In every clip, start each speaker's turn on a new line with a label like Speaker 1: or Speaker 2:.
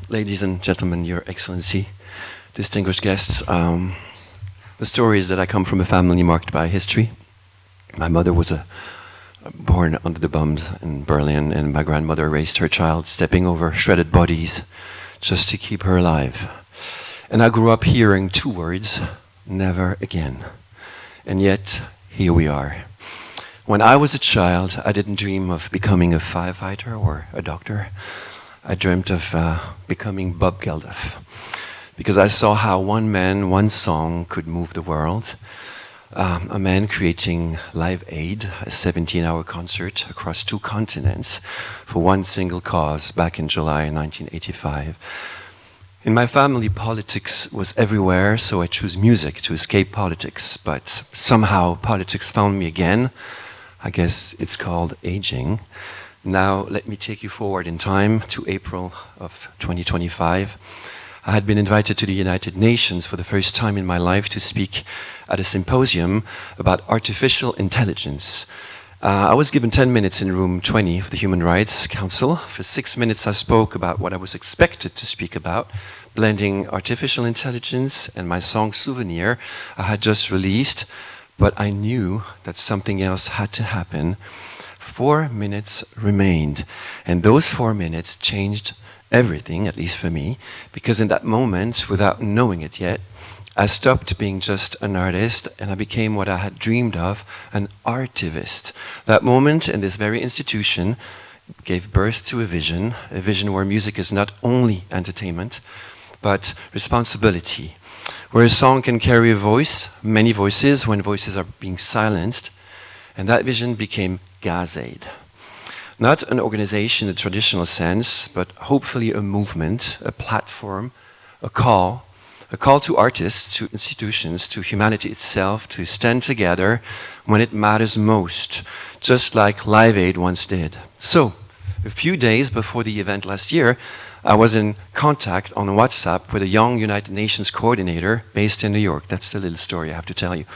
Speaker 1: Ladies and gentlemen, Your Excellency, distinguished guests, the story is that I come from a family marked by history. My mother was born under the bombs in Berlin, and my grandmother raised her child, stepping over shredded bodies just to keep her alive. And I grew up hearing two words, never again. And yet, here we are. When I was a child, I didn't dream of becoming a firefighter or a doctor. I dreamt of becoming Bob Geldof, because I saw how one man, one song could move the world. A man creating Live Aid, a 17-hour concert across 2 continents for one single cause back in July 1985. In my family, politics was everywhere, so I chose music to escape politics, but somehow politics found me again. I guess it's called aging. Now, let me take you forward in time to April of 2025. I had been invited to the United Nations for the first time in my life to speak at a symposium about artificial intelligence. I was given 10 minutes in room 20 of the Human Rights Council. For 6 minutes I spoke about what I was expected to speak about, blending artificial intelligence and my song Souvenir I had just released, but I knew that something else had to happen. 4 minutes remained, and those 4 minutes changed everything, at least for me, because in that moment, without knowing it yet, I stopped being just an artist and I became what I had dreamed of, an artivist. That moment in this very institution gave birth to a vision where music is not only entertainment, but responsibility, where a song can carry a voice, many voices, when voices are being silenced, and that vision became GAZAid. Not an organization in the traditional sense, but hopefully a movement, a platform, a call to artists, to institutions, to humanity itself to stand together when it matters most, just like Live Aid once did. So, a few days before the event last year, I was in contact on WhatsApp with a young United Nations coordinator based in New York. That's the little story I have to tell you.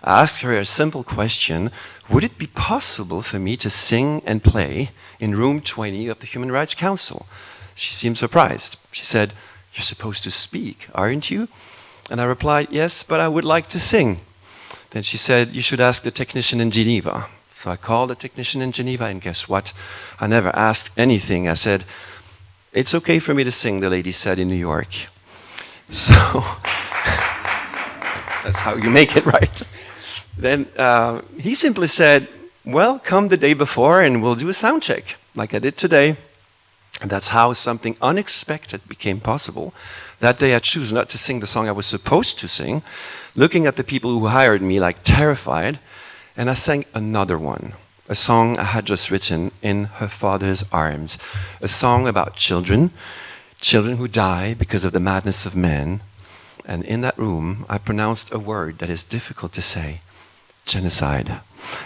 Speaker 1: I asked her a simple question: would it be possible for me to sing and play in room 20 of the Human Rights Council? She seemed surprised. She said, "You're supposed to speak, aren't you?" And I replied, "Yes, but I would like to sing." Then she said, "You should ask the technician in Geneva." So I called the technician in Geneva, and guess what? I never asked anything. I said, "It's okay for me to sing," the lady said in New York. So that's how you make it, right? Then he simply said, "Well, come the day before and we'll do a sound check," like I did today. And that's how something unexpected became possible. That day I chose not to sing the song I was supposed to sing, looking at the people who hired me like terrified, and I sang another one, a song I had just written, In Her Father's Arms, a song about children who die because of the madness of men. And in that room, I pronounced a word that is difficult to say: genocide.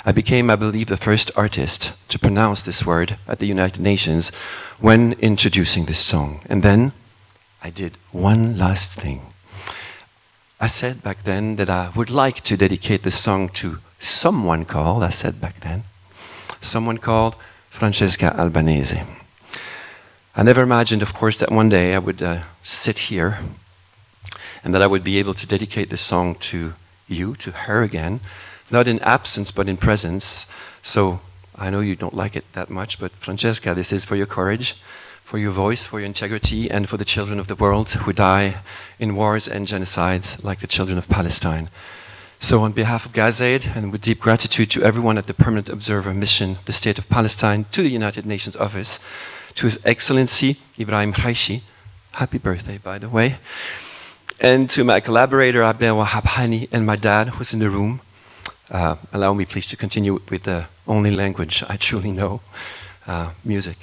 Speaker 1: I became, I believe, the first artist to pronounce this word at the United Nations when introducing this song. And then I did one last thing. I said back then that I would like to dedicate this song to someone called, I said back then, someone called Francesca Albanese. I never imagined, of course, that one day I would sit here and that I would be able to dedicate this song to you, to her again, not in absence, but in presence. So I know you don't like it that much, but Francesca, this is for your courage, for your voice, for your integrity, and for the children of the world who die in wars and genocides like the children of Palestine. So on behalf of GAZAid, and with deep gratitude to everyone at the Permanent Observer Mission, the State of Palestine, to the United Nations Office, to His Excellency Ibrahim Khraishi, happy birthday, by the way, and to my collaborator Abdel Wahab Hani and my dad, who's in the room. Allow me please to continue with the only language I truly know, music.